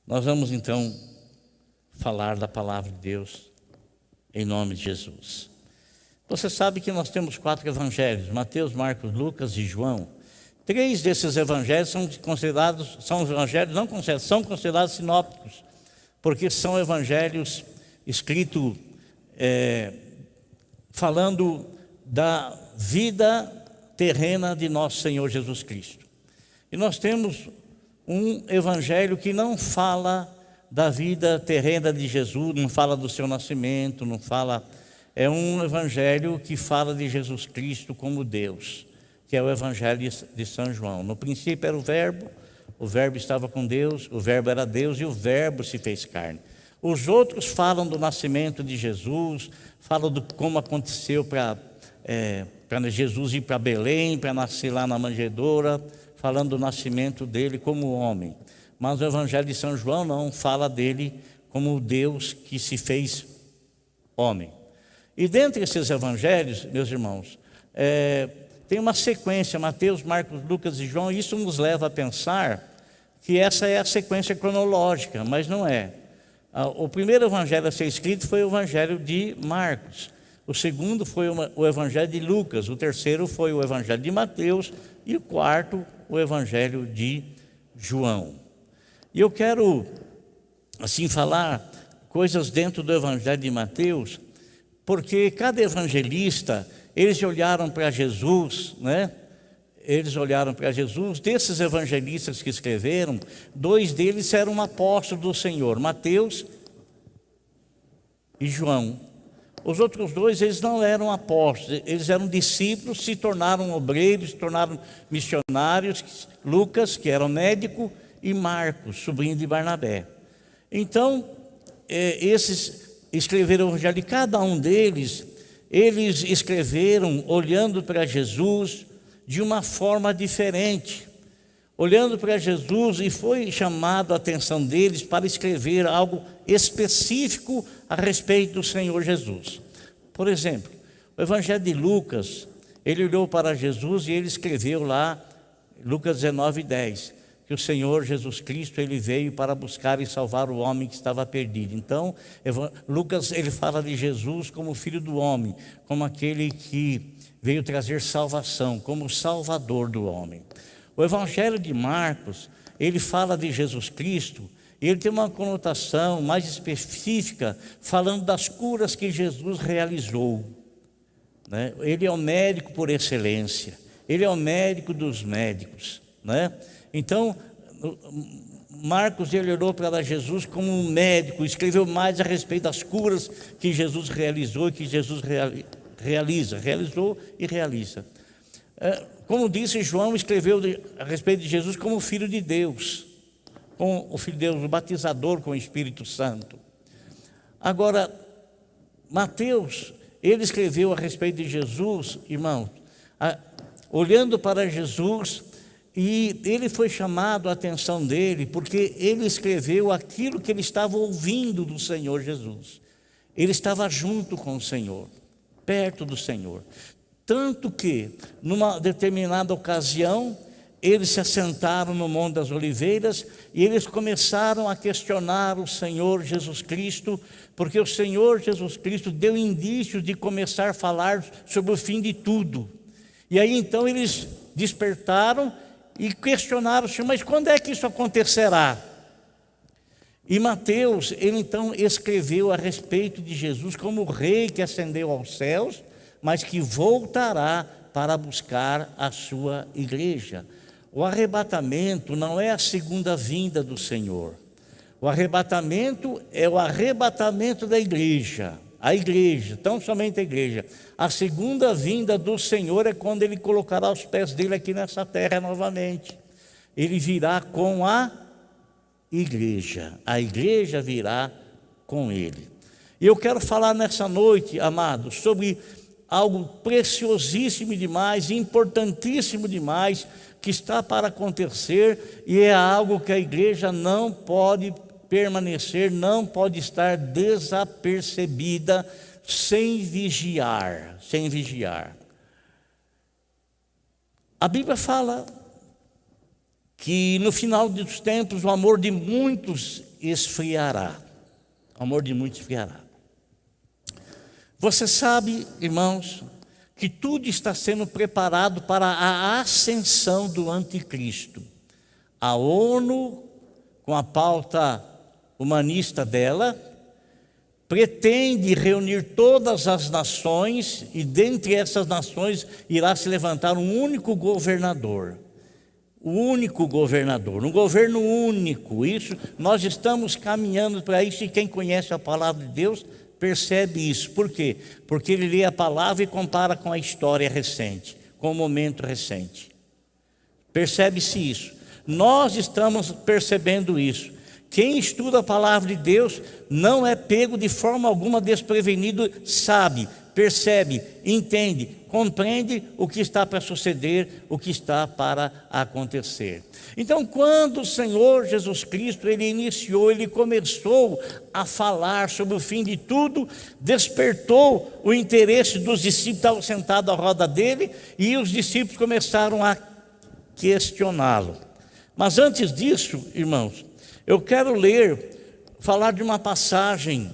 Nós vamos então falar da palavra de Deus em nome de Jesus. Você sabe que nós temos 4 evangelhos: Mateus, Marcos, Lucas e João. 3 desses evangelhos são considerados sinópticos, porque são evangelhos escritos falando da vida terrena de nosso Senhor Jesus Cristo. E nós temos um evangelho que não fala da vida terrena de Jesus, não fala do seu nascimento, não fala. É um evangelho que fala de Jesus Cristo como Deus, que é o evangelho de São João. No princípio era o Verbo estava com Deus, o Verbo era Deus e o Verbo se fez carne. Os outros falam do nascimento de Jesus, falam de como aconteceu para Jesus ir para Belém, para nascer lá na manjedoura, falando do nascimento dele como homem. Mas o evangelho de São João não fala dele como Deus que se fez homem. E dentre esses evangelhos, meus irmãos, tem uma sequência: Mateus, Marcos, Lucas e João. Isso nos leva a pensar que essa é a sequência cronológica, mas não é. O primeiro evangelho a ser escrito foi o evangelho de Marcos. O segundo foi o evangelho de Lucas. O terceiro foi o evangelho de Mateus. E o quarto, o evangelho de João. E eu quero, assim, falar coisas dentro do evangelho de Mateus, porque cada evangelista, eles olharam para Jesus, né? Eles olharam para Jesus. Desses evangelistas que escreveram, 2 deles eram apóstolos do Senhor, Mateus e João. Os outros 2, eles não eram apóstolos, eles eram discípulos, se tornaram obreiros, se tornaram missionários. Lucas, que era médico, e Marcos, sobrinho de Barnabé. Então, esses escreveram o evangelho, e cada um deles, eles escreveram olhando para Jesus de uma forma diferente, olhando para Jesus, e foi chamado a atenção deles para escrever algo específico a respeito do Senhor Jesus. Por exemplo, o evangelho de Lucas, ele olhou para Jesus e ele escreveu lá, Lucas 19:10, que o Senhor Jesus Cristo, ele veio para buscar e salvar o homem que estava perdido. Então, Lucas, ele fala de Jesus como filho do homem, como aquele que veio trazer salvação, como o salvador do homem. O evangelho de Marcos, ele fala de Jesus Cristo, e ele tem uma conotação mais específica, falando das curas que Jesus realizou, né? Ele é o médico por excelência, ele é o médico dos médicos, né? Então, Marcos, ele olhou para Jesus como um médico, escreveu mais a respeito das curas que Jesus realizou e que Jesus realizou e realiza. Como disse, João escreveu a respeito de Jesus como o Filho de Deus, com o Filho de Deus, o batizador com o Espírito Santo. Agora, Mateus, ele escreveu a respeito de Jesus, irmãos, olhando para Jesus, e ele foi chamado a atenção dele, porque ele escreveu aquilo que ele estava ouvindo do Senhor Jesus. Ele estava junto com o Senhor, perto do Senhor. Tanto que, numa determinada ocasião, eles se assentaram no Monte das Oliveiras e eles começaram a questionar o Senhor Jesus Cristo, porque o Senhor Jesus Cristo deu indícios de começar a falar sobre o fim de tudo. E aí então eles despertaram e questionaram o Senhor: mas quando é que isso acontecerá? E Mateus, ele então escreveu a respeito de Jesus como o rei que ascendeu aos céus, mas que voltará para buscar a sua igreja. O arrebatamento não é a segunda vinda do Senhor. O arrebatamento é o arrebatamento da igreja. A igreja, tão somente a igreja. A segunda vinda do Senhor é quando Ele colocará os pés dele aqui nessa terra novamente. Ele virá com a igreja. A igreja virá com Ele. E eu quero falar nessa noite, amados, sobre algo preciosíssimo demais, importantíssimo demais, que está para acontecer, e é algo que a igreja não pode permanecer, não pode estar desapercebida, sem vigiar, sem vigiar. A Bíblia fala que no final dos tempos o amor de muitos esfriará. O amor de muitos esfriará. Você sabe, irmãos, que tudo está sendo preparado para a ascensão do anticristo. A ONU, com a pauta humanista dela, pretende reunir todas as nações e dentre essas nações irá se levantar um único governador. Um governo único. Isso, nós estamos caminhando para isso, e quem conhece a palavra de Deus percebe isso. Por quê? Porque ele lê a palavra e compara com a história recente, com o momento recente. Percebe-se isso. Nós estamos percebendo isso. Quem estuda a palavra de Deus não é pego de forma alguma desprevenido, sabe, percebe, entende, compreende o que está para suceder, o que está para acontecer. Então, quando o Senhor Jesus Cristo, ele começou a falar sobre o fim de tudo, despertou o interesse dos discípulos, estavam sentados à roda dele, e os discípulos começaram a questioná-lo. Mas antes disso, irmãos, eu quero falar de uma passagem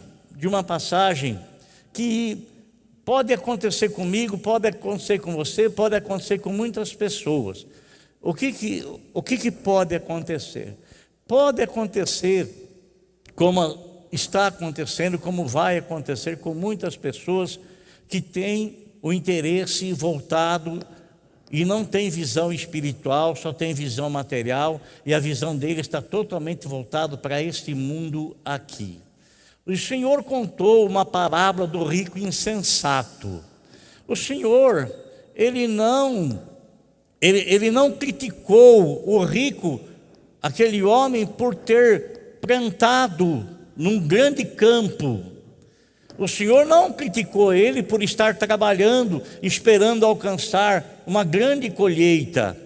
que pode acontecer comigo, pode acontecer com você, pode acontecer com muitas pessoas. O que pode acontecer? Pode acontecer, como está acontecendo, como vai acontecer com muitas pessoas que têm o interesse voltado e não tem visão espiritual, só tem visão material, e a visão dele está totalmente voltada para este mundo aqui. O Senhor contou uma parábola do rico insensato. O Senhor, ele não criticou o rico, aquele homem, por ter plantado num grande campo. O Senhor não criticou ele por estar trabalhando, esperando alcançar uma grande colheita.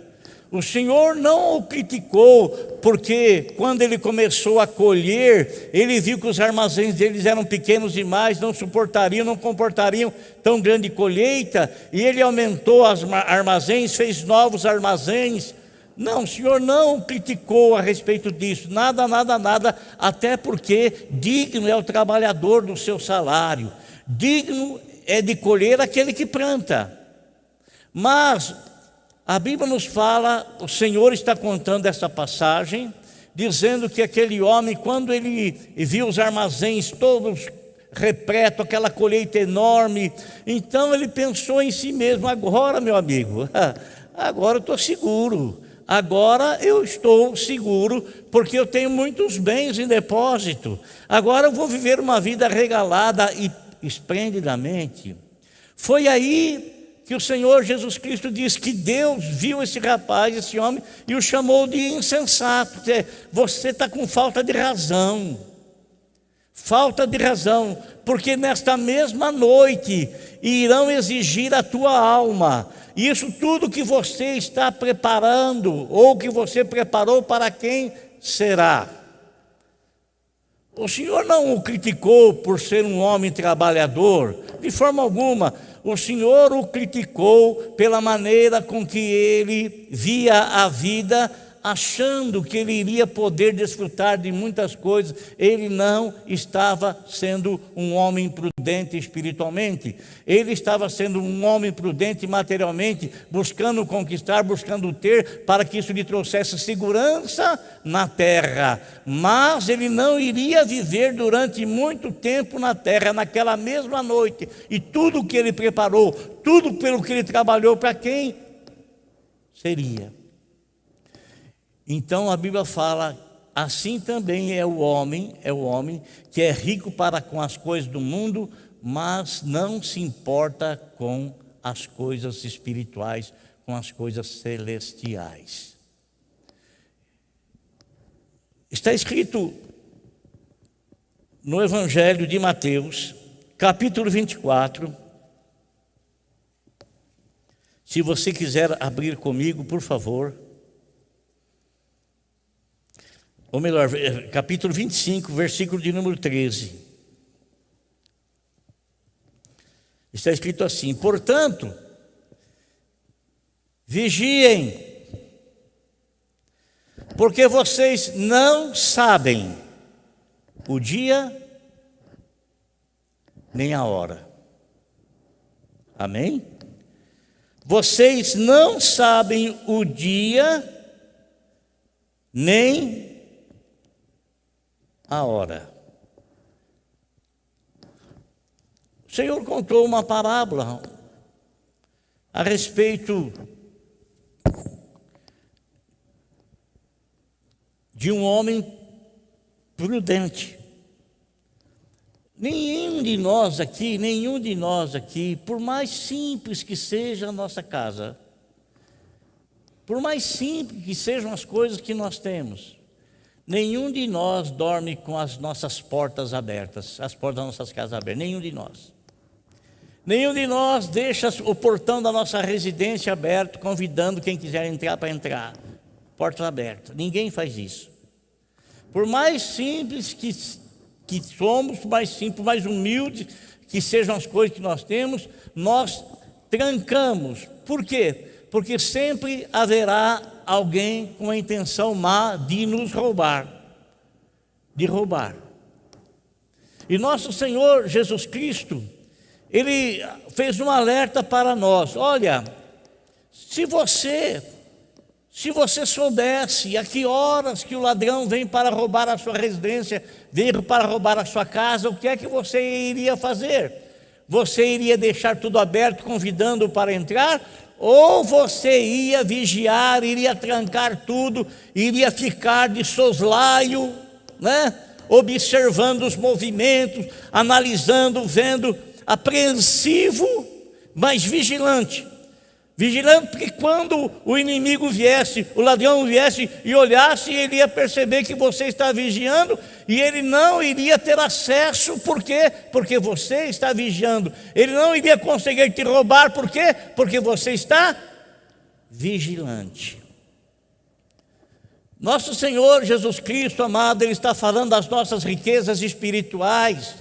O Senhor não o criticou porque, quando ele começou a colher, ele viu que os armazéns deles eram pequenos demais, não suportariam, não comportariam tão grande colheita, e ele aumentou os armazéns, fez novos armazéns. Não, o Senhor não criticou a respeito disso, nada, até porque digno é o trabalhador do seu salário, digno é de colher aquele que planta. Mas a Bíblia nos fala, o Senhor está contando essa passagem, dizendo que aquele homem, quando ele viu os armazéns todos repletos, aquela colheita enorme, então ele pensou em si mesmo: agora, meu amigo, agora eu estou seguro. Agora eu estou seguro, porque eu tenho muitos bens em depósito. Agora eu vou viver uma vida regalada e esplendidamente. Foi aí que o Senhor Jesus Cristo diz que Deus viu esse rapaz, esse homem, e o chamou de insensato. Você está com falta de razão. Falta de razão, porque nesta mesma noite irão exigir a tua alma. Isso tudo que você está preparando, ou que você preparou, para quem será? O Senhor não o criticou por ser um homem trabalhador, de forma alguma. O Senhor o criticou pela maneira com que ele via a vida, achando que ele iria poder desfrutar de muitas coisas. Ele não estava sendo um homem prudente espiritualmente, ele estava sendo um homem prudente materialmente, buscando conquistar, buscando ter, para que isso lhe trouxesse segurança na terra. Mas ele não iria viver durante muito tempo na terra. Naquela mesma noite, e tudo o que ele preparou, tudo pelo que ele trabalhou, para quem seria? Então a Bíblia fala: assim também é o homem que é rico para com as coisas do mundo, mas não se importa com as coisas espirituais, com as coisas celestiais. Está escrito no Evangelho de Mateus, capítulo 24. Se você quiser abrir comigo, por favor. Ou melhor, capítulo 25, versículo de número 13. Está escrito assim: portanto, vigiem, porque vocês não sabem o dia, nem a hora. Amém? Vocês não sabem o dia, nem a hora. O Senhor contou uma parábola a respeito de um homem prudente. Nenhum de nós aqui, por mais simples que seja a nossa casa, por mais simples que sejam as coisas que nós temos, nenhum de nós dorme com as nossas portas abertas, as portas das nossas casas abertas, nenhum de nós. Nenhum de nós deixa o portão da nossa residência aberto, convidando quem quiser entrar para entrar, porta aberta. Ninguém faz isso. Por mais simples que somos, por mais simples, por mais humildes que sejam as coisas que nós temos, nós trancamos. Por quê? Porque sempre haverá alguém com a intenção má de nos roubar, de roubar. E nosso Senhor Jesus Cristo, Ele fez um alerta para nós. Olha, se você soubesse a que horas que o ladrão vem para roubar a sua residência, veio para roubar a sua casa, o que é que você iria fazer? Você iria deixar tudo aberto, convidando-o para entrar? Ou você ia vigiar, iria trancar tudo, iria ficar de soslaio, né? Observando os movimentos, analisando, vendo, apreensivo, mas vigilante. Vigilante, porque quando o inimigo viesse, o ladrão viesse e olhasse, ele ia perceber que você está vigiando e ele não iria ter acesso. Por quê? Porque você está vigiando. Ele não iria conseguir te roubar. Por quê? Porque você está vigilante. Nosso Senhor Jesus Cristo, amado, Ele está falando das nossas riquezas espirituais.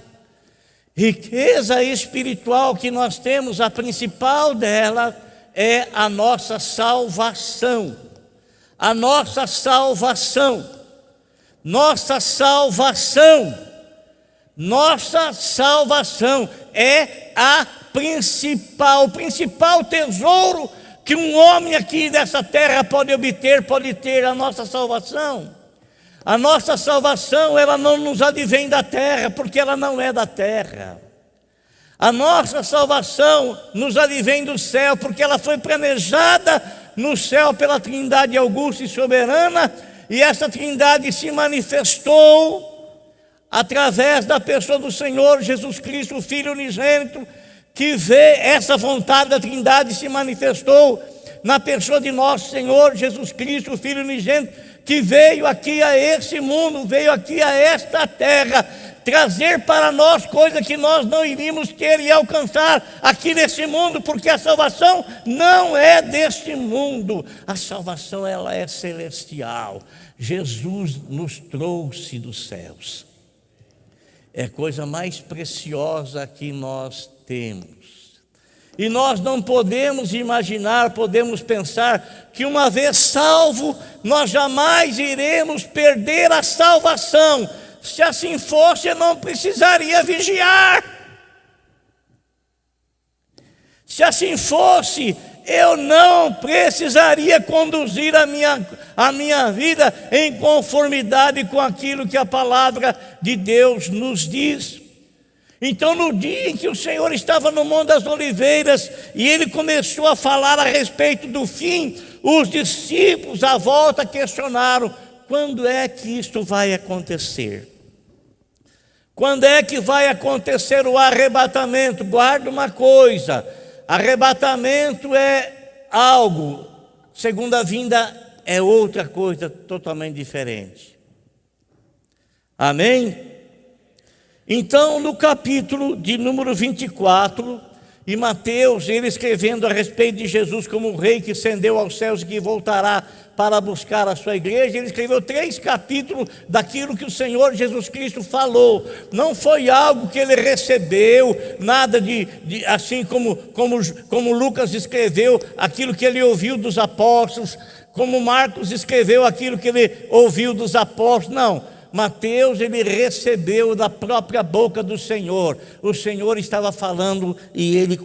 Riqueza espiritual que nós temos, a principal dela é a nossa salvação. A nossa salvação. Nossa salvação. Nossa salvação é o principal tesouro que um homem aqui dessa terra pode obter, pode ter a nossa salvação. A nossa salvação, ela não nos advém da terra, porque ela não é da terra. A nossa salvação nos advém do céu, porque ela foi planejada no céu pela Trindade augusta e soberana, e essa Trindade se manifestou através da pessoa do Senhor Jesus Cristo, o Filho unigênito, que vê essa vontade da Trindade se manifestou na pessoa de nosso Senhor Jesus Cristo, o Filho unigênito, que veio aqui a esse mundo, veio aqui a esta terra, trazer para nós coisas que nós não iríamos ter e alcançar aqui nesse mundo, porque a salvação não é deste mundo, a salvação ela é celestial. Jesus nos trouxe dos céus, é a coisa mais preciosa que nós temos. E nós não podemos imaginar, podemos pensar que uma vez salvo, nós jamais iremos perder a salvação. Se assim fosse, eu não precisaria vigiar. Se assim fosse, eu não precisaria conduzir a minha vida em conformidade com aquilo que a palavra de Deus nos diz. Então, no dia em que o Senhor estava no Monte das Oliveiras e Ele começou a falar a respeito do fim, os discípulos à volta questionaram: quando é que isto vai acontecer? Quando é que vai acontecer o arrebatamento? Guarda uma coisa: arrebatamento é algo, segunda vinda é outra coisa totalmente diferente. Amém? Então, no capítulo de número 24, e Mateus, ele escrevendo a respeito de Jesus como um rei que ascendeu aos céus e que voltará para buscar a sua igreja, ele escreveu 3 capítulos daquilo que o Senhor Jesus Cristo falou. Não foi algo que ele recebeu, nada assim como Lucas escreveu aquilo que ele ouviu dos apóstolos, como Marcos escreveu aquilo que ele ouviu dos apóstolos. Não. Mateus, ele recebeu da própria boca do Senhor. O Senhor estava falando e ele,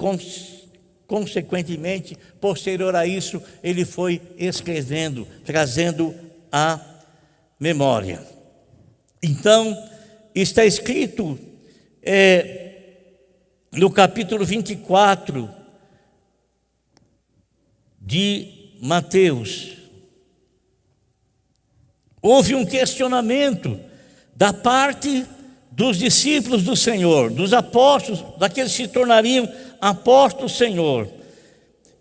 consequentemente, posterior a isso, ele foi escrevendo, trazendo a memória. Então, está escrito no capítulo 24 de Mateus, houve um questionamento da parte dos discípulos do Senhor, dos apóstolos, daqueles que se tornariam apóstolos do Senhor.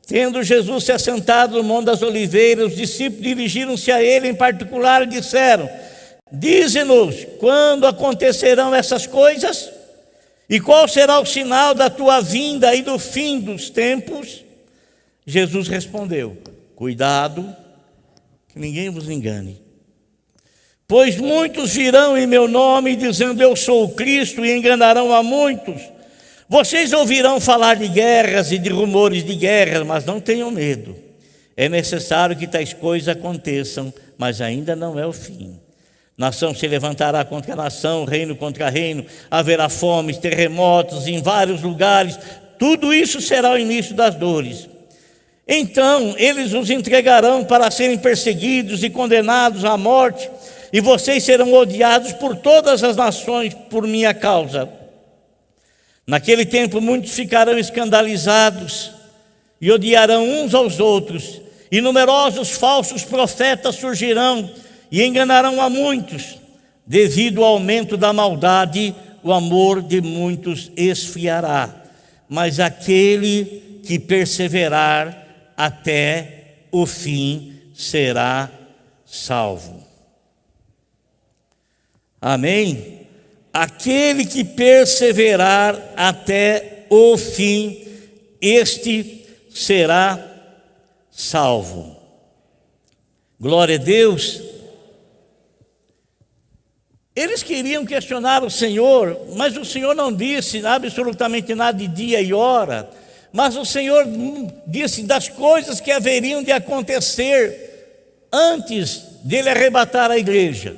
Tendo Jesus se assentado no Monte das Oliveiras, os discípulos dirigiram-se a ele em particular e disseram: dize-nos, quando acontecerão essas coisas? E qual será o sinal da tua vinda e do fim dos tempos? Jesus respondeu: cuidado, que ninguém vos engane. Pois muitos virão em meu nome dizendo eu sou o Cristo e enganarão a muitos. Vocês ouvirão falar de guerras e de rumores de guerras, mas não tenham medo. É necessário que tais coisas aconteçam, mas ainda não é o fim. Nação se levantará contra nação, reino contra reino, haverá fomes, terremotos em vários lugares. Tudo isso será o início das dores. Então eles os entregarão para serem perseguidos e condenados à morte, e vocês serão odiados por todas as nações por minha causa. Naquele tempo muitos ficarão escandalizados e odiarão uns aos outros, e numerosos falsos profetas surgirão e enganarão a muitos. Devido ao aumento da maldade, o amor de muitos esfriará, mas aquele que perseverar até o fim será salvo. Amém? Aquele que perseverar até o fim, este será salvo. Glória a Deus. Eles queriam questionar o Senhor, mas o Senhor não disse absolutamente nada de dia e hora, mas o Senhor disse das coisas que haveriam de acontecer antes dele arrebatar a igreja.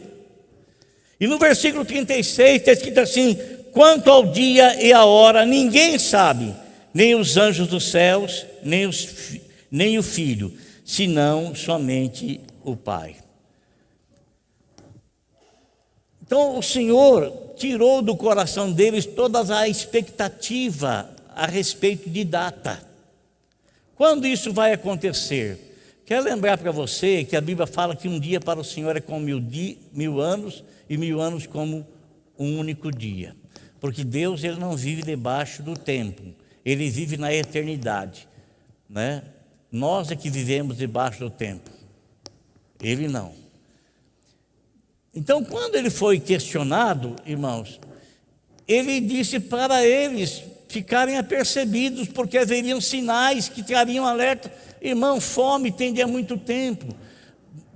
E no versículo 36 está escrito assim: quanto ao dia e a hora, ninguém sabe, nem os anjos dos céus, nem o Filho, senão somente o Pai. Então o Senhor tirou do coração deles toda a expectativa a respeito de data. Quando isso vai acontecer? Quero lembrar para você que a Bíblia fala que um dia para o Senhor é como 1000 anos, e 1000 anos como um único dia. Porque Deus, ele não vive debaixo do tempo, ele vive na eternidade, né? Nós é que vivemos debaixo do tempo, ele não. Então, quando ele foi questionado, irmãos, ele disse para eles ficarem apercebidos, porque haveriam sinais que trariam alerta. Irmão, fome tem há muito tempo,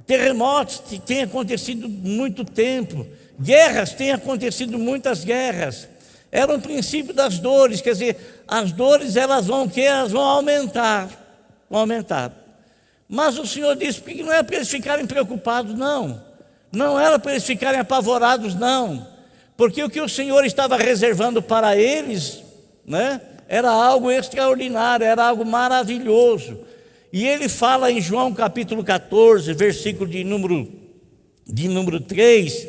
terremotos têm acontecido muito tempo, guerras têm acontecido muitas guerras. Era o princípio das dores, quer dizer, as dores elas vão aumentar, Mas o Senhor disse que não é para eles ficarem preocupados, não era para eles ficarem apavorados, não, porque o que o Senhor estava reservando para eles, né, era algo extraordinário, era algo maravilhoso. E ele fala em João capítulo 14, versículo de número 3,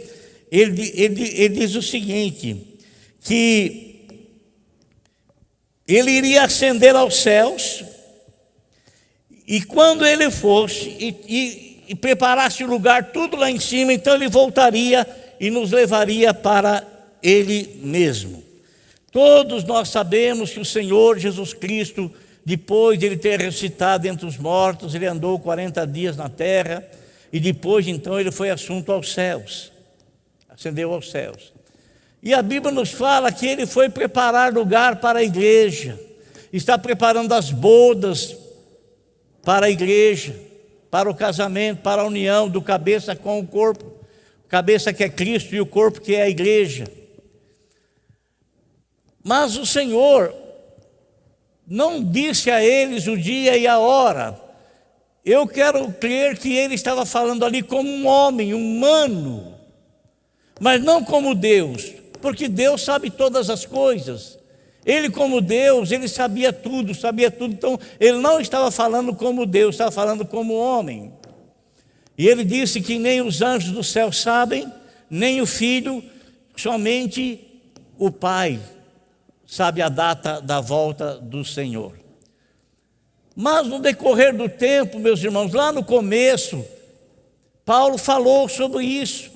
ele diz o seguinte, que ele iria ascender aos céus, e quando ele fosse e preparasse o lugar tudo lá em cima, então ele voltaria e nos levaria para ele mesmo. Todos nós sabemos que o Senhor Jesus Cristo, depois de ele ter ressuscitado entre os mortos, ele andou 40 dias na terra, e depois então ele foi assunto aos céus, ascendeu aos céus. E a Bíblia nos fala que ele foi preparar lugar para a igreja, está preparando as bodas para a igreja, para o casamento, para a união do cabeça com o corpo, cabeça que é Cristo e o corpo que é a igreja. Mas o Senhor não disse a eles o dia e a hora. Eu quero crer que ele estava falando ali como um homem humano, mas não como Deus, porque Deus sabe todas as coisas. Ele, como Deus, ele sabia tudo, então ele não estava falando como Deus, estava falando como homem. E ele disse que nem os anjos do céu sabem, nem o Filho, somente o Pai sabe a data da volta do Senhor. Mas no decorrer do tempo, meus irmãos, lá no começo, Paulo falou sobre isso,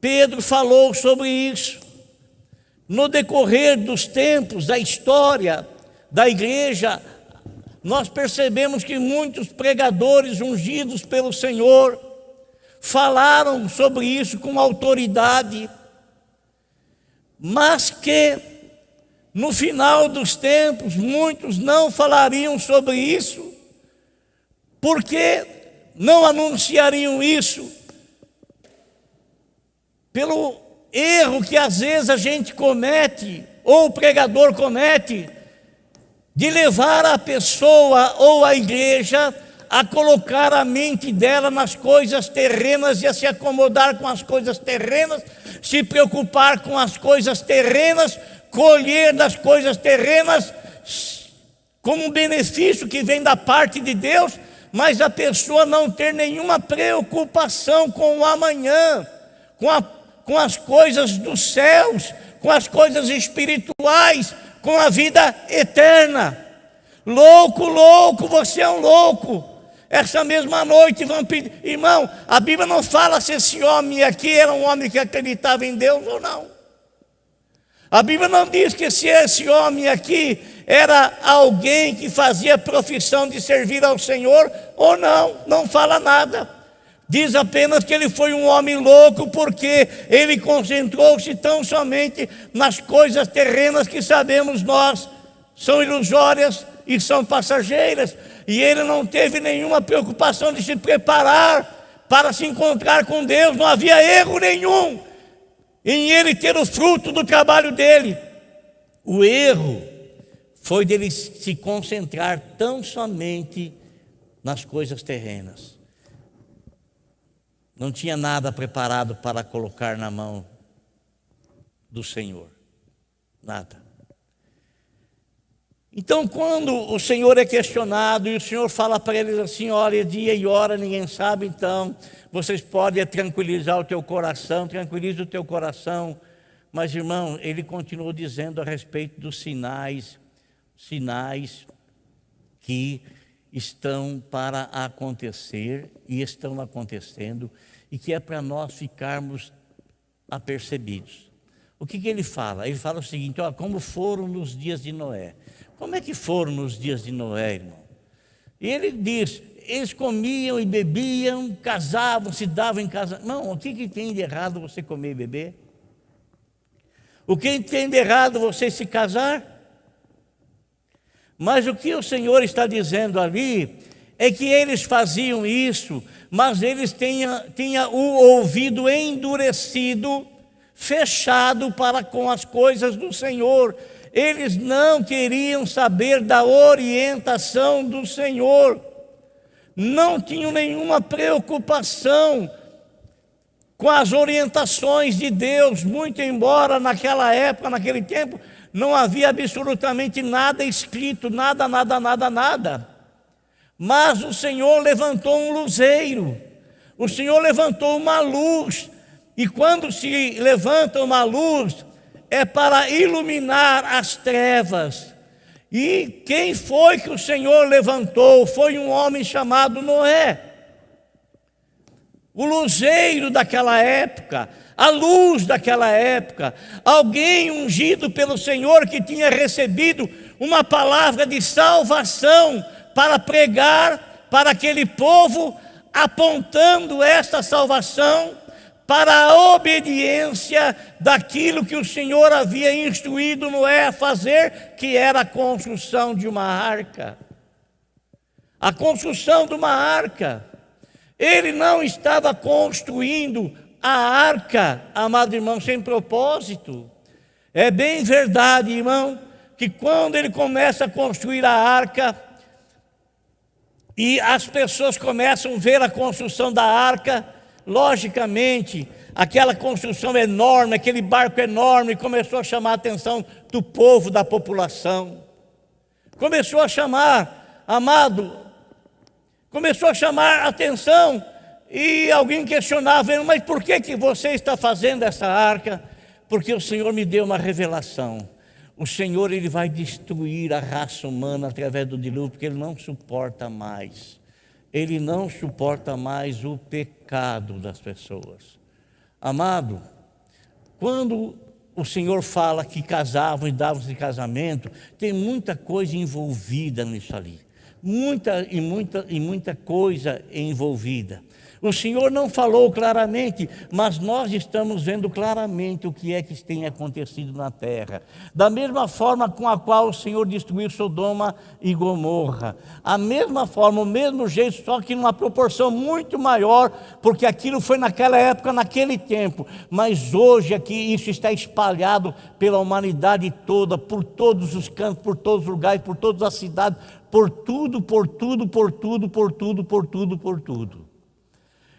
Pedro falou sobre isso. No decorrer dos tempos, da história da igreja, nós percebemos que muitos pregadores ungidos pelo Senhor falaram sobre isso com autoridade, mas que no final dos tempos muitos não falariam sobre isso, porque não anunciariam isso, pelo erro que às vezes a gente comete, ou o pregador comete, de levar a pessoa ou a igreja a colocar a mente dela nas coisas terrenas e a se acomodar com as coisas terrenas, se preocupar com as coisas terrenas, colher das coisas terrenas como um benefício que vem da parte de Deus, mas a pessoa não ter nenhuma preocupação com o amanhã, com as coisas dos céus, com as coisas espirituais, com a vida eterna. Louco, você é um louco. Essa mesma noite vão pedir, irmão, a Bíblia não fala se esse homem aqui era um homem que acreditava em Deus ou não. A Bíblia não diz que se esse homem aqui era alguém que fazia profissão de servir ao Senhor ou não, não fala nada. Diz apenas que ele foi um homem louco porque ele concentrou-se tão somente nas coisas terrenas que sabemos nós são ilusórias e são passageiras. E ele não teve nenhuma preocupação de se preparar para se encontrar com Deus. Não havia erro nenhum em ele ter o fruto do trabalho dele. O erro foi dele se concentrar tão somente nas coisas terrenas. Não tinha nada preparado para colocar na mão do Senhor. Nada. Então, quando o Senhor é questionado e o Senhor fala para eles assim, olha, dia e hora ninguém sabe, então vocês podem tranquilizar o teu coração, tranquiliza o teu coração. Mas, irmão, ele continuou dizendo a respeito dos sinais que estão para acontecer e estão acontecendo e que é para nós ficarmos apercebidos. O que ele fala? Ele fala o seguinte, ó, como foram nos dias de Noé. Como é que foram nos dias de Noé, irmão? E ele diz, eles comiam e bebiam, casavam, se davam em casamento. Irmão, o que tem de errado você comer e beber? O que tem de errado você se casar? Mas o que o Senhor está dizendo ali é que eles faziam isso, mas eles tinham o ouvido endurecido, fechado para com as coisas do Senhor. Eles não queriam saber da orientação do Senhor, não tinham nenhuma preocupação com as orientações de Deus, muito embora naquela época, naquele tempo, não havia absolutamente nada escrito, nada. Mas o Senhor levantou um luzeiro, o Senhor levantou uma luz, e quando se levanta uma luz, é para iluminar as trevas. E quem foi que o Senhor levantou? Foi um homem chamado Noé. O luzeiro daquela época, a luz daquela época, alguém ungido pelo Senhor que tinha recebido uma palavra de salvação para pregar para aquele povo, apontando esta salvação para a obediência daquilo que o Senhor havia instruído Noé a fazer, que era a construção de uma arca. A construção de uma arca. Ele não estava construindo a arca, amado irmão, sem propósito. É bem verdade, irmão, que quando ele começa a construir a arca, e as pessoas começam a ver a construção da arca, logicamente, aquela construção enorme, aquele barco enorme, começou a chamar a atenção do povo, da população. Começou a chamar, amado, começou a chamar a atenção, e alguém questionava, mas por que você está fazendo essa arca? Porque o Senhor me deu uma revelação. O Senhor, Ele vai destruir a raça humana através do dilúvio, porque Ele não suporta mais. Ele não suporta mais o pecado das pessoas. Amado, quando o Senhor fala que casavam e davam-se casamento, tem muita coisa envolvida nisso ali. Muita coisa envolvida. O Senhor não falou claramente, mas nós estamos vendo claramente o que é que tem acontecido na terra. Da mesma forma com a qual o Senhor destruiu Sodoma e Gomorra. A mesma forma, o mesmo jeito, só que numa proporção muito maior, porque aquilo foi naquela época, naquele tempo. Mas hoje aqui isso está espalhado pela humanidade toda, por todos os cantos, por todos os lugares, por todas as cidades, por tudo.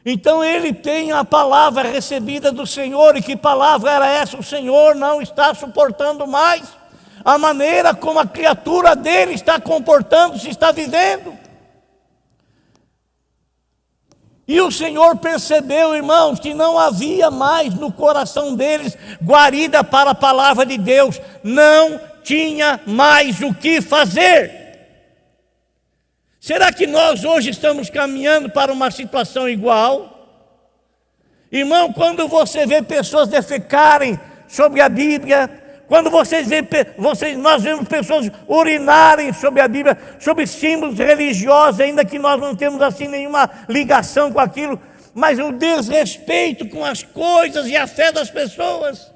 Então ele tem a palavra recebida do Senhor. E que palavra era essa? O Senhor não está suportando mais a maneira como a criatura dele está comportando-se, está vivendo. E o Senhor percebeu, irmãos, que não havia mais no coração deles guarida para a palavra de Deus. Não tinha mais o que fazer. Será que nós hoje estamos caminhando para uma situação igual? Irmão, quando você vê pessoas defecarem sobre a Bíblia, quando nós vemos pessoas urinarem sobre a Bíblia, sobre símbolos religiosos, ainda que nós não temos assim nenhuma ligação com aquilo, mas o desrespeito com as coisas e a fé das pessoas.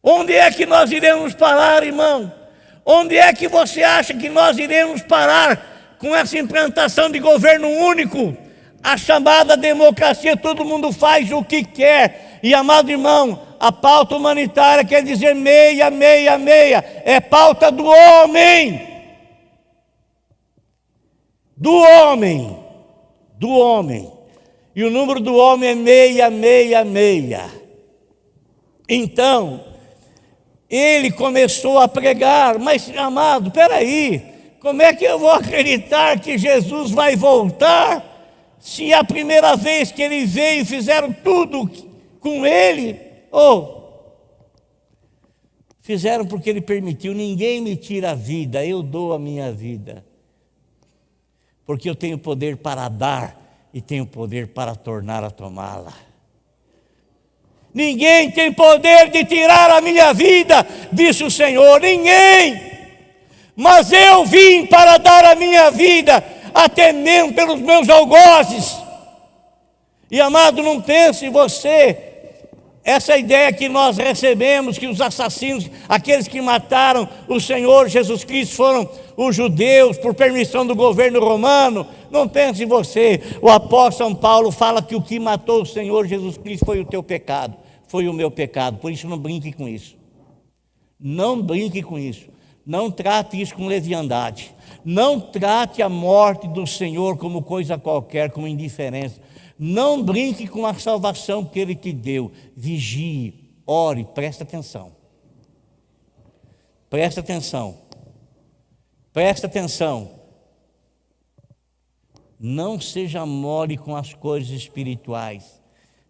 Onde é que nós iremos parar, irmão? Onde é que você acha que nós iremos parar com essa implantação de governo único? A chamada democracia, todo mundo faz o que quer. E, amado irmão, a pauta humanitária quer dizer meia. É pauta do homem. Do homem. E o número do homem é 666. Então, ele começou a pregar, mas, amado, peraí, como é que eu vou acreditar que Jesus vai voltar, se a primeira vez que ele veio fizeram tudo com ele? Fizeram porque ele permitiu. Ninguém me tira a vida, eu dou a minha vida, porque eu tenho poder para dar e tenho poder para tornar a tomá-la. Ninguém tem poder de tirar a minha vida, disse o Senhor, ninguém. Mas eu vim para dar a minha vida, até mesmo pelos meus algozes. E, amado, não pense você, essa ideia que nós recebemos, que os assassinos, aqueles que mataram o Senhor Jesus Cristo foram os judeus, por permissão do governo romano. Não pense você, o apóstolo São Paulo fala que o que matou o Senhor Jesus Cristo foi o teu pecado. Foi o meu pecado, por isso não brinque com isso. Não brinque com isso. Não trate isso com leviandade. Não trate a morte do Senhor como coisa qualquer, como indiferença. Não brinque com a salvação que Ele te deu. Vigie, ore, presta atenção. Presta atenção. Presta atenção. Não seja mole com as coisas espirituais.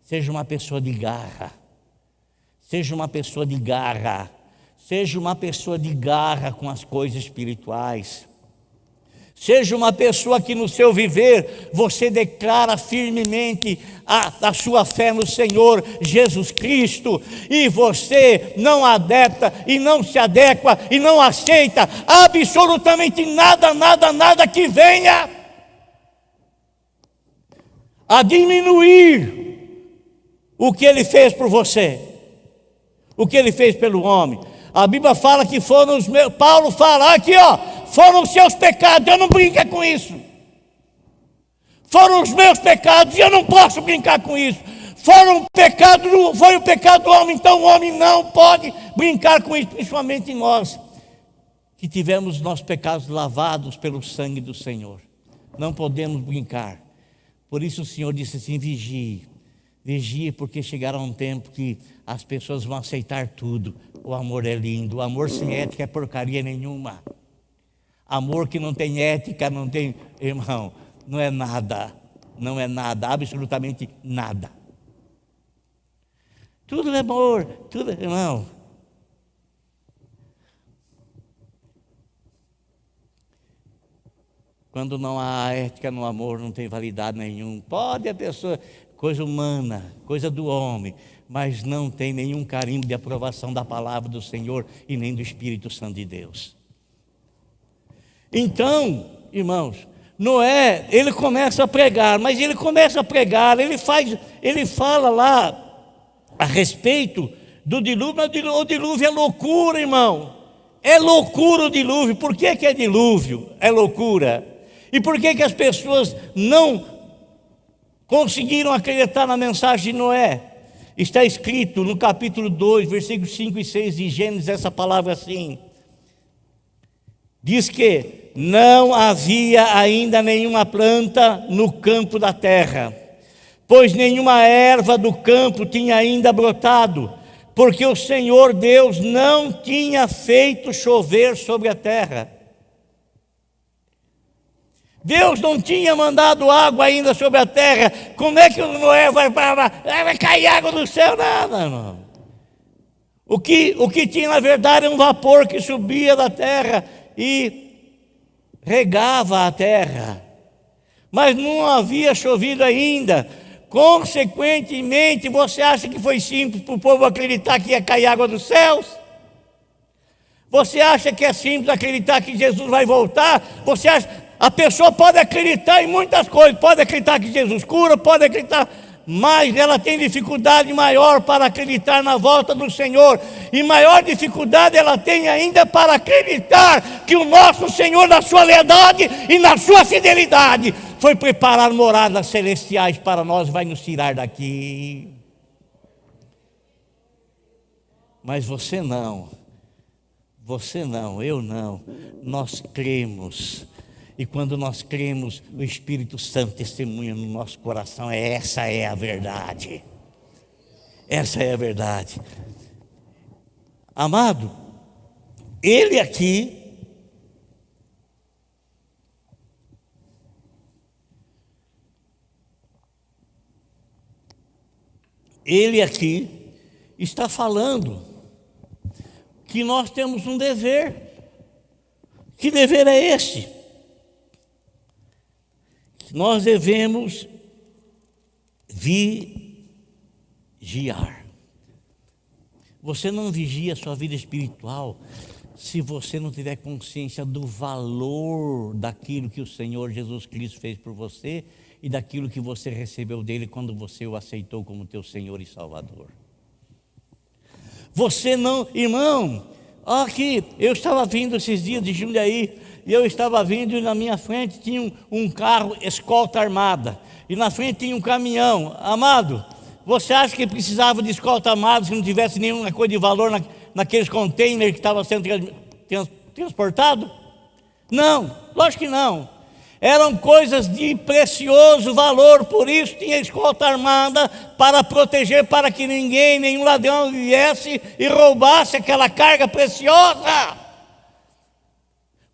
Seja uma pessoa de garra. Seja uma pessoa de garra. Seja uma pessoa de garra com as coisas espirituais. Seja uma pessoa que no seu viver você declara firmemente a sua fé no Senhor Jesus Cristo, e você não adapta e não se adequa e não aceita absolutamente nada que venha a diminuir o que Ele fez por você, o que Ele fez pelo homem. A Bíblia fala que foram os meus, Paulo fala aqui, foram os seus pecados. Eu não brinco com isso. Foram os meus pecados e eu não posso brincar com isso. Foi o pecado do homem, então o homem não pode brincar com isso, principalmente nós que tivemos nossos pecados lavados pelo sangue do Senhor. Não podemos brincar. Por isso o Senhor disse assim: vigie, Vigie, porque chegará um tempo que as pessoas vão aceitar tudo. O amor é lindo, o amor sem ética é porcaria nenhuma. Amor que não tem ética, não tem, irmão, não é nada, absolutamente nada. Tudo é amor, tudo, irmão. Quando não há ética no amor, não tem validade nenhuma. Pode a pessoa, coisa humana, coisa do homem, mas não tem nenhum carimbo de aprovação da palavra do Senhor e nem do Espírito Santo de Deus. Então, irmãos, Noé, ele começa a pregar, mas ele fala lá a respeito do dilúvio, mas o dilúvio é loucura, irmão. É loucura o dilúvio. Por que é dilúvio? É loucura. E por que as pessoas não conseguiram acreditar na mensagem de Noé? Está escrito no capítulo 2, versículos 5 e 6 de Gênesis, essa palavra assim. Diz que não havia ainda nenhuma planta no campo da terra, pois nenhuma erva do campo tinha ainda brotado, porque o Senhor Deus não tinha feito chover sobre a terra. Deus não tinha mandado água ainda sobre a terra. Como é que o Noé vai cair água do céu? Nada, irmão. O que tinha na verdade é um vapor que subia da terra e regava a terra, mas não havia chovido ainda. Consequentemente, você acha que foi simples para o povo acreditar que ia cair água dos céus? Você acha que é simples acreditar que Jesus vai voltar? Você acha? A pessoa pode acreditar em muitas coisas, pode acreditar que Jesus cura, pode acreditar, mas ela tem dificuldade maior para acreditar na volta do Senhor, e maior dificuldade ela tem ainda para acreditar que o nosso Senhor, na sua lealdade e na sua fidelidade, foi preparar moradas celestiais para nós, vai nos tirar daqui. Mas você não, eu não, nós cremos. E quando nós cremos, o Espírito Santo testemunha no nosso coração. Essa é a verdade. Essa é a verdade. Amado, ele aqui está falando que nós temos um dever. Que dever é esse? Nós devemos vigiar. Você não vigia a sua vida espiritual se você não tiver consciência do valor daquilo que o Senhor Jesus Cristo fez por você e daquilo que você recebeu dele quando você o aceitou como teu Senhor e Salvador. Você não, irmão, aqui eu estava vindo esses dias de Jundiaí, e eu estava vindo e na minha frente tinha um carro escolta armada, e na frente tinha um caminhão. Amado, você acha que precisava de escolta armada se não tivesse nenhuma coisa de valor naqueles containers que estavam sendo transportados? Não, lógico que não. Eram coisas de precioso valor, por isso tinha escolta armada para proteger, para que ninguém, nenhum ladrão viesse e roubasse aquela carga preciosa.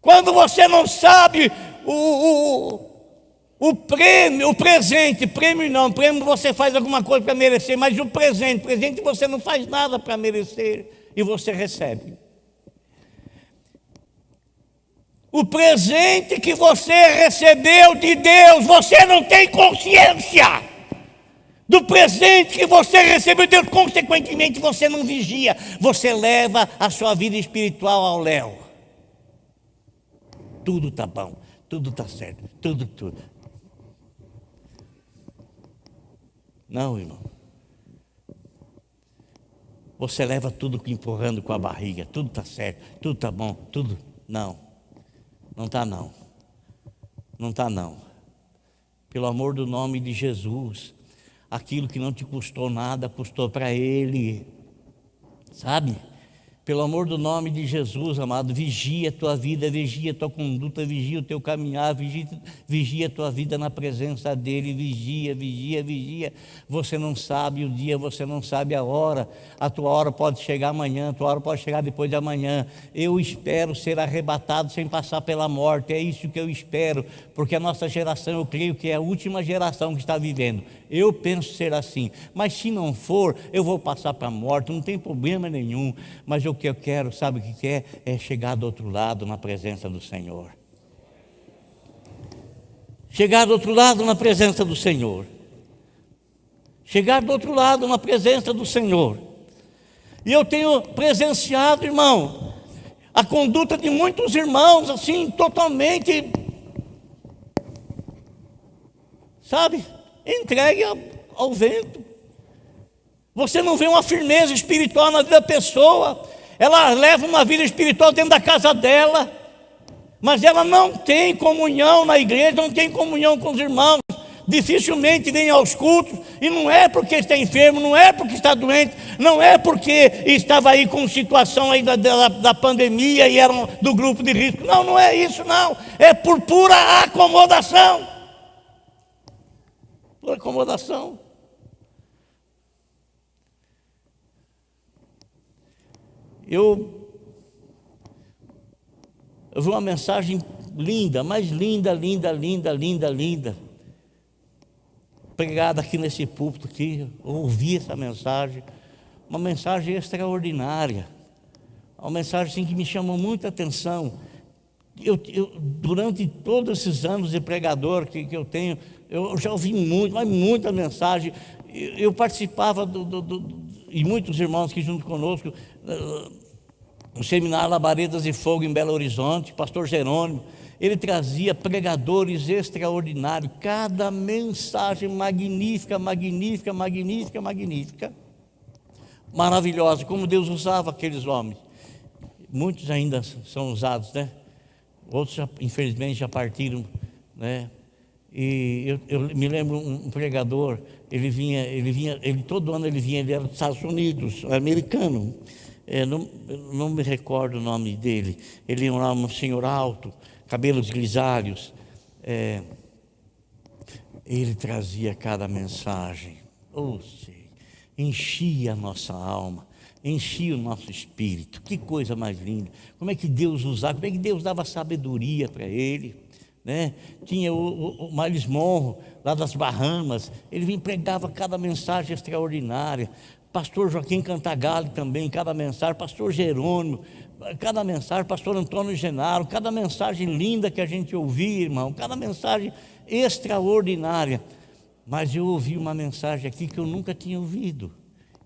Quando você não sabe o prêmio, o presente, prêmio você faz alguma coisa para merecer, mas o presente você não faz nada para merecer e você recebe. O presente que você recebeu de Deus, você não tem consciência do presente que você recebeu de Deus, consequentemente você não vigia, você leva a sua vida espiritual ao léu. Tudo está bom, tudo está certo, tudo. Não, irmão. Você leva tudo empurrando com a barriga, tudo está certo, tudo está bom, tudo. Não está não. Não está não. Pelo amor do nome de Jesus, aquilo que não te custou nada, custou para Ele. Sabe? Pelo amor do nome de Jesus, amado, vigia a tua vida, vigia a tua conduta, vigia o teu caminhar, vigia a tua vida na presença dEle, vigia. Você não sabe o dia, você não sabe a hora tua hora pode chegar amanhã, a tua hora pode chegar depois de amanhã. Eu espero ser arrebatado sem passar pela morte, é isso que eu espero, porque a nossa geração, eu creio que é a última geração que está vivendo. Eu penso ser assim, mas se não for, eu vou passar para a morte, não tem problema nenhum, mas o que eu quero, sabe o que é? É chegar do outro lado na presença do Senhor. Chegar do outro lado na presença do Senhor. Chegar do outro lado na presença do Senhor. E eu tenho presenciado, irmão, a conduta de muitos irmãos, assim, totalmente, sabe, entregue ao vento. Você não vê uma firmeza espiritual na vida da pessoa. Ela leva uma vida espiritual dentro da casa dela, mas ela não tem comunhão na igreja, não tem comunhão com os irmãos, dificilmente vem aos cultos, e não é porque está enfermo, não é porque está doente, não é porque estava aí com situação aí da pandemia e era do grupo de risco, não é isso não, é por pura acomodação, por acomodação. Eu vi uma mensagem linda, mais linda, pregada aqui nesse púlpito aqui, eu ouvi essa mensagem, uma mensagem extraordinária, uma mensagem assim, que me chamou muita atenção. Eu, durante todos esses anos de pregador que eu tenho, eu já ouvi muita mensagem. Eu participava e muitos irmãos que junto conosco, no seminário Labaredas de Fogo em Belo Horizonte, pastor Jerônimo, ele trazia pregadores extraordinários, cada mensagem magnífica, maravilhosa, como Deus usava aqueles homens. Muitos ainda são usados, né? Outros infelizmente já partiram, né? E eu me lembro um pregador, ele todo ano ele era dos Estados Unidos, americano. Não me recordo o nome dele. Ele era um senhor alto, cabelos grisalhos. Ele trazia cada mensagem, enchia a nossa alma, enchia o nosso espírito. Que coisa mais linda! Como é que Deus usava, como é que Deus dava sabedoria para ele, né? Tinha o Miles Monroe, lá das Bahamas, ele vinha e pregava cada mensagem extraordinária. Pastor Joaquim Cantagalli também, cada mensagem, pastor Jerônimo, cada mensagem, pastor Antônio Genaro, cada mensagem linda que a gente ouvia, irmão, cada mensagem extraordinária. Mas eu ouvi uma mensagem aqui que eu nunca tinha ouvido,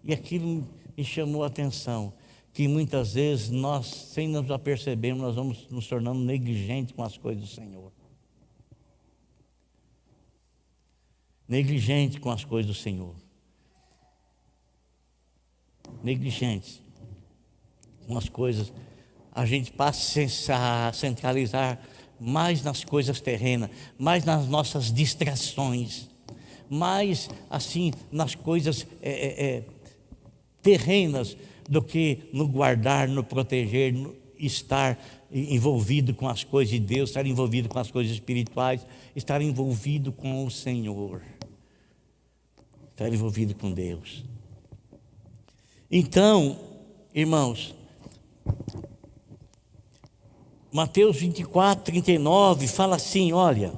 e aquilo me chamou a atenção, que muitas vezes nós, sem nos apercebermos, nós vamos nos tornando negligentes com as coisas do Senhor. Negligentes com as coisas do Senhor. Negligentes com as coisas, a gente passa a centralizar mais nas coisas terrenas, mais nas nossas distrações, mais assim nas coisas terrenas, do que no guardar, no proteger, no estar envolvido com as coisas de Deus, estar envolvido com as coisas espirituais, estar envolvido com o Senhor, estar envolvido com Deus. Então, irmãos, Mateus 24, 39 fala assim, olha: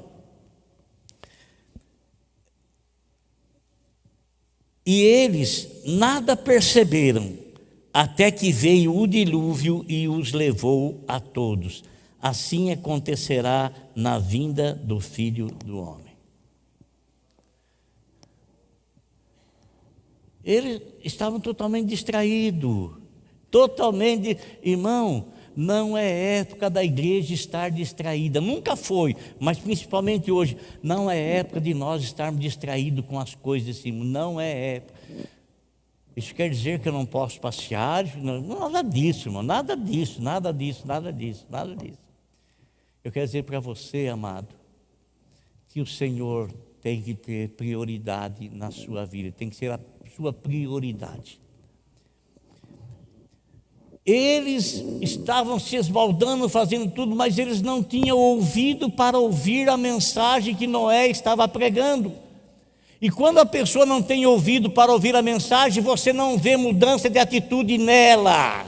e eles nada perceberam, até que veio o dilúvio e os levou a todos. Assim acontecerá na vinda do Filho do Homem. Eles estavam totalmente distraídos, irmão, não é época da igreja estar distraída, nunca foi, mas principalmente hoje, não é época de nós estarmos distraídos com as coisas desse mundo, não é época. Isso quer dizer que eu não posso passear? Nada disso, irmão, nada disso. Eu quero dizer para você, amado, que o Senhor tem que ter prioridade na sua vida, tem que ser a sua prioridade. Eles estavam se esbaldando, fazendo tudo, mas eles não tinham ouvido para ouvir a mensagem que Noé estava pregando. E quando a pessoa não tem ouvido para ouvir a mensagem, você não vê mudança de atitude nela.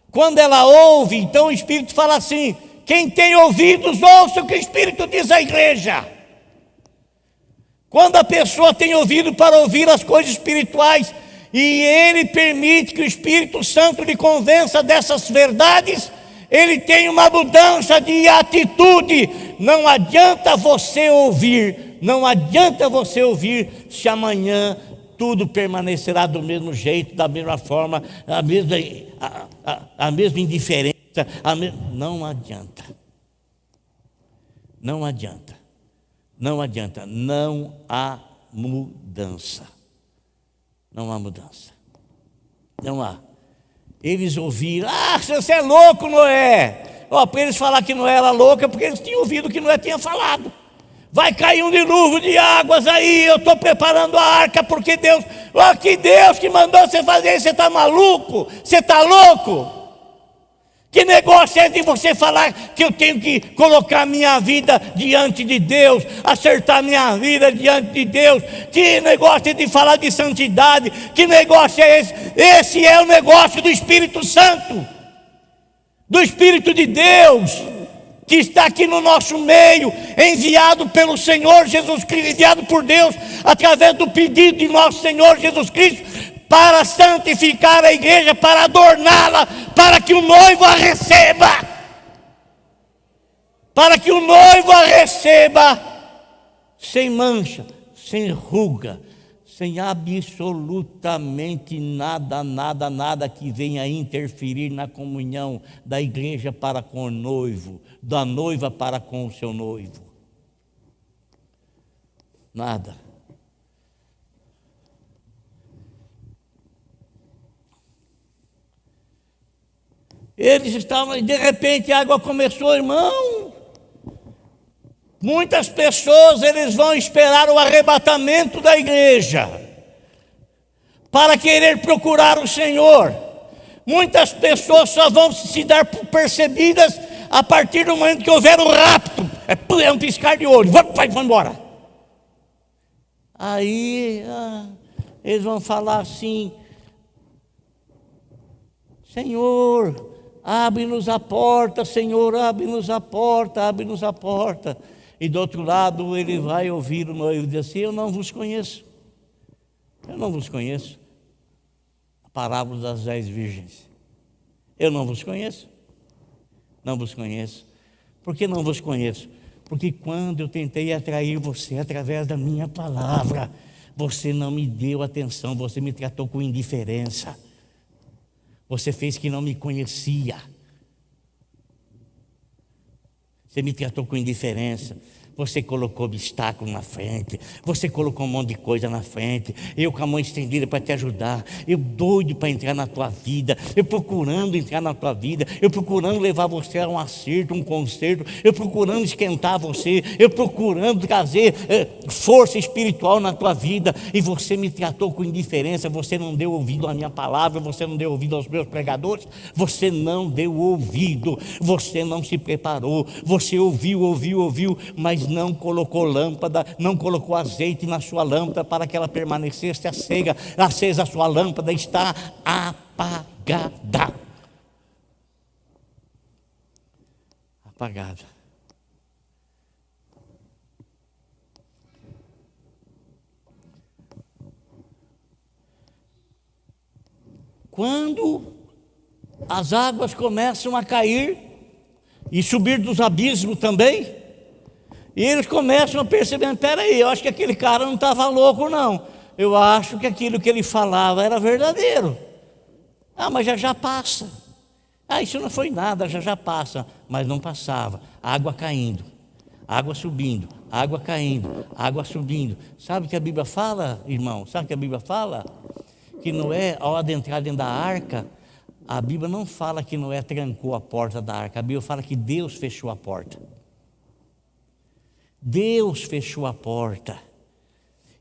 Quando ela ouve, então o Espírito fala assim: quem tem ouvidos, ouça o que o Espírito diz à igreja. Quando a pessoa tem ouvido para ouvir as coisas espirituais, e ele permite que o Espírito Santo lhe convença dessas verdades, ele tem uma mudança de atitude. Não adianta você ouvir, não adianta você ouvir se amanhã tudo permanecerá do mesmo jeito, da mesma forma, a mesma indiferença. Não adianta. Não adianta. Não adianta. Não há mudança. Não há mudança. Não há. Eles ouviram: você é louco, Noé. Para eles falar que Noé era louco, é porque eles tinham ouvido o que Noé tinha falado. Vai cair um dilúvio de águas aí, eu estou preparando a arca, porque Deus, que Deus que mandou você fazer isso, você está maluco? Você está louco? Que negócio é de você falar que eu tenho que colocar minha vida diante de Deus, acertar minha vida diante de Deus? Que negócio é de falar de santidade? Que negócio é esse? Esse é o negócio do Espírito Santo, do Espírito de Deus, que está aqui no nosso meio, enviado pelo Senhor Jesus Cristo, enviado por Deus, através do pedido de nosso Senhor Jesus Cristo, para santificar a igreja, para adorná-la, para que o noivo a receba, para que o noivo a receba, sem mancha, sem ruga, sem absolutamente nada que venha interferir na comunhão da igreja para com o noivo, da noiva para com o seu noivo. Nada. Eles estavam, e de repente a água começou, irmão. Muitas pessoas, eles vão esperar o arrebatamento da igreja para querer procurar o Senhor. Muitas pessoas só vão se dar percebidas a partir do momento que houver o rapto. É um piscar de olho, vai embora. Aí eles vão falar assim: Senhor, abre-nos a porta, Senhor, abre-nos a porta, abre-nos a porta. E do outro lado ele vai ouvir o noivo dizer assim: eu não vos conheço. Eu não vos conheço. A parábola das 10 virgens. Eu não vos conheço. Não vos conheço. Por que não vos conheço? Porque quando eu tentei atrair você através da minha palavra, você não me deu atenção, você me tratou com indiferença. Você fez que não me conhecia. Você me tratou com indiferença. Você colocou obstáculo na frente. Você colocou um monte de coisa na frente. Eu com a mão estendida para te ajudar. Eu doido para entrar na tua vida. Eu procurando entrar na tua vida. Eu procurando levar você a um acerto, um conserto. Eu procurando esquentar você. Eu procurando trazer força espiritual na tua vida. E você me tratou com indiferença. Você não deu ouvido à minha palavra. Você não deu ouvido aos meus pregadores. Você não deu ouvido. Você não se preparou. Você ouviu, mas não colocou lâmpada, não colocou azeite na sua lâmpada para que ela permanecesse acesa. A sua lâmpada está apagada. Apagada. Quando as águas começam a cair e subir dos abismos também, e eles começam a perceber: espera aí, eu acho que aquele cara não estava louco não, eu acho que aquilo que ele falava era verdadeiro. Mas já passa. Isso não foi nada, já passa. Mas não passava. Água caindo, água subindo, água caindo, água subindo. Sabe o que a Bíblia fala, irmão? Sabe o que a Bíblia fala? Que Noé, ao adentrar dentro da arca, a Bíblia não fala que Noé trancou a porta da arca. A Bíblia fala que Deus fechou a porta. Deus fechou a porta.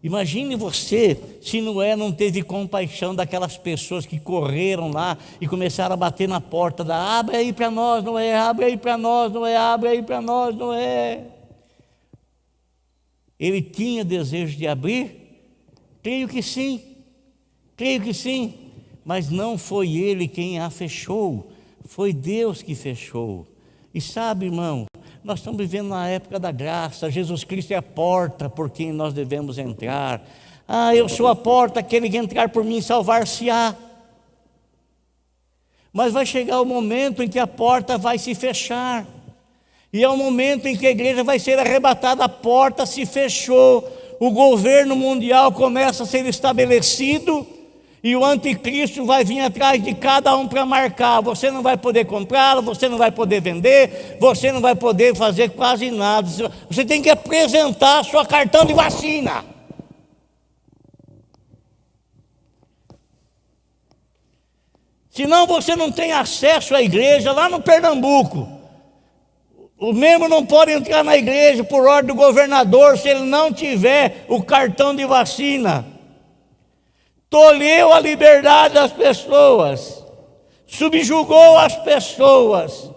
Imagine você se Noé não teve compaixão daquelas pessoas que correram lá e começaram a bater na porta abre aí para nós, Noé, abre aí para nós, Noé, abre aí para nós, Noé. Ele tinha desejo de abrir? Creio que sim, mas não foi ele quem a fechou, foi Deus que fechou. E sabe, irmão, nós estamos vivendo na época da graça. Jesus Cristo é a porta por quem nós devemos entrar. Eu sou a porta, aquele que entrar por mim salvar-se-á. Mas vai chegar o momento em que a porta vai se fechar, e é o momento em que a igreja vai ser arrebatada. A porta se fechou, o governo mundial começa a ser estabelecido, e o anticristo vai vir atrás de cada um para marcar. Você não vai poder comprá-lo, você não vai poder vender, você não vai poder fazer quase nada. Você tem que apresentar sua cartão de vacina. Senão você não tem acesso à igreja. Lá no Pernambuco, o membro não pode entrar na igreja por ordem do governador se ele não tiver o cartão de vacina. Tolheu a liberdade das pessoas, subjugou as pessoas.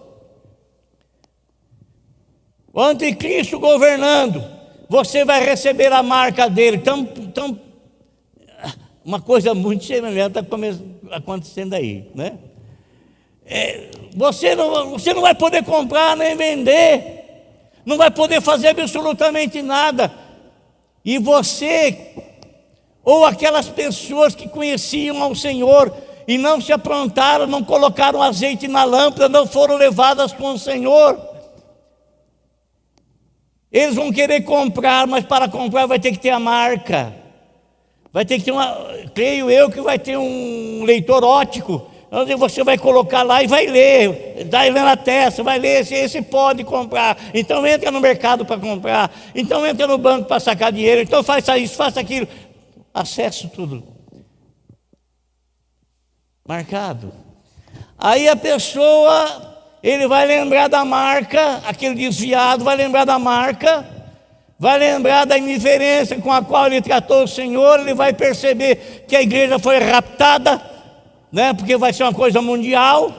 O anticristo governando, você vai receber a marca dele. Então, uma coisa muito semelhante está acontecendo aí, né? Você não vai poder comprar nem vender, não vai poder fazer absolutamente nada. E você, ou aquelas pessoas que conheciam ao Senhor e não se aprontaram, não colocaram azeite na lâmpada, não foram levadas com o Senhor, eles vão querer comprar, mas para comprar vai ter que ter a marca, vai ter que ter creio eu que vai ter um leitor óptico, onde você vai colocar lá e vai ler, dá ele na testa, vai ler se esse pode comprar. Então entra no mercado para comprar, então entra no banco para sacar dinheiro, então faça isso, faça aquilo. Acesso tudo marcado. Aí a pessoa, ele vai lembrar da marca, aquele desviado vai lembrar da marca, vai lembrar da indiferença com a qual ele tratou o Senhor. Ele vai perceber que a igreja foi raptada, né? Porque vai ser uma coisa mundial.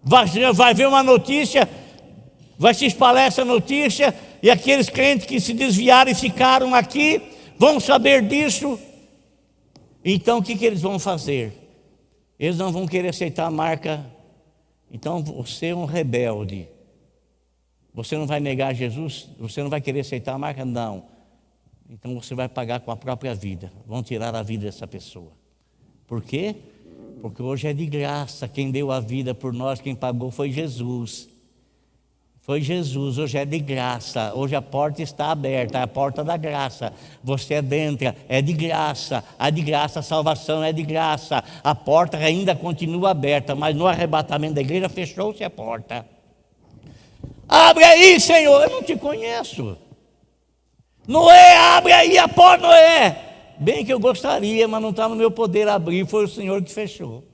Vai ver uma notícia, vai se espalhar essa notícia, e aqueles crentes que se desviaram e ficaram aqui vão saber disso. Então o que eles vão fazer? Eles não vão querer aceitar a marca. Então você é um rebelde, você não vai negar Jesus, você não vai querer aceitar a marca? Não. Então você vai pagar com a própria vida, vão tirar a vida dessa pessoa. Por quê? Porque hoje é de graça. Quem deu a vida por nós, quem pagou foi Jesus. Foi Jesus, hoje é de graça. Hoje a porta está aberta, é a porta da graça. Você adentra, é de graça. A salvação é de graça. A porta ainda continua aberta, mas no arrebatamento da igreja fechou-se a porta. Abre aí, Senhor, eu não te conheço. Noé, abre aí a porta, Noé. Bem que eu gostaria, mas não está no meu poder abrir, foi o Senhor que fechou.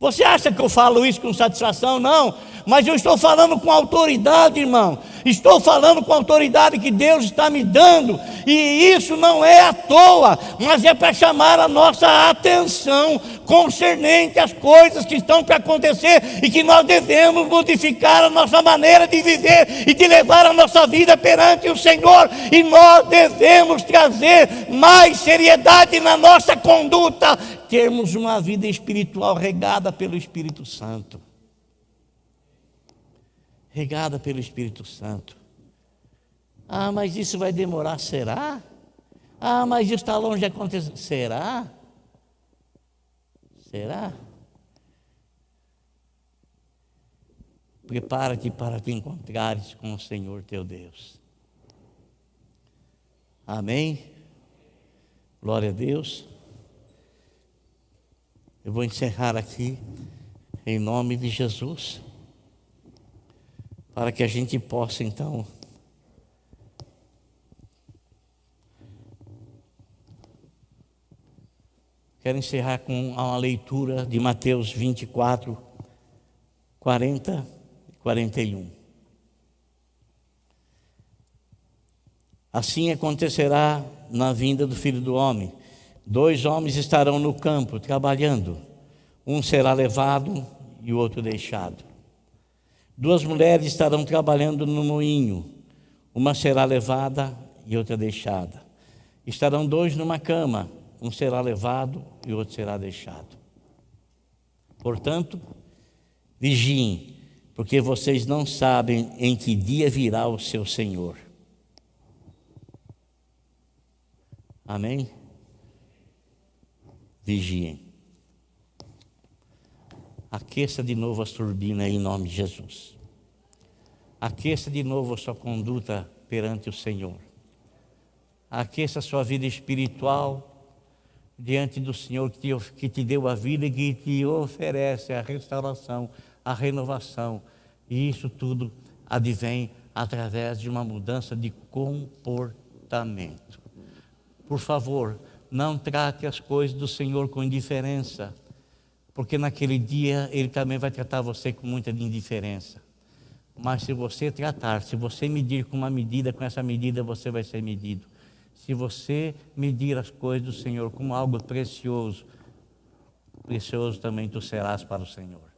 Você acha que eu falo isso com satisfação? Não, mas eu estou falando com autoridade, irmão. Estou falando com a autoridade que Deus está me dando, e isso não é à toa, mas é para chamar a nossa atenção concernente às coisas que estão para acontecer, e que nós devemos modificar a nossa maneira de viver e de levar a nossa vida perante o Senhor, e nós devemos trazer mais seriedade na nossa conduta, termos uma vida espiritual regada pelo Espírito Santo. Regada pelo Espírito Santo. Mas isso vai demorar, será? Mas isso está longe de acontecer, será? Será? Prepara-te para te encontrares com o Senhor teu Deus. Amém? Glória a Deus. Eu vou encerrar aqui, em nome de Jesus, para que a gente possa então quero encerrar com uma leitura de Mateus 24, 40 e 41. Assim acontecerá na vinda do Filho do Homem. 2 homens estarão no campo trabalhando, um será levado e o outro deixado. 2 mulheres estarão trabalhando no moinho, uma será levada e outra deixada. Estarão 2 numa cama, um será levado e o outro será deixado. Portanto, vigiem, porque vocês não sabem em que dia virá o seu Senhor. Amém? Vigiem. Aqueça de novo as turbinas em nome de Jesus. Aqueça de novo a sua conduta perante o Senhor. Aqueça a sua vida espiritual diante do Senhor que te deu a vida e que te oferece a restauração, a renovação. E isso tudo advém através de uma mudança de comportamento. Por favor, não trate as coisas do Senhor com indiferença, porque naquele dia Ele também vai tratar você com muita indiferença. Mas se você tratar, se você medir com uma medida, com essa medida você vai ser medido. Se você medir as coisas do Senhor como algo precioso, precioso também tu serás para o Senhor.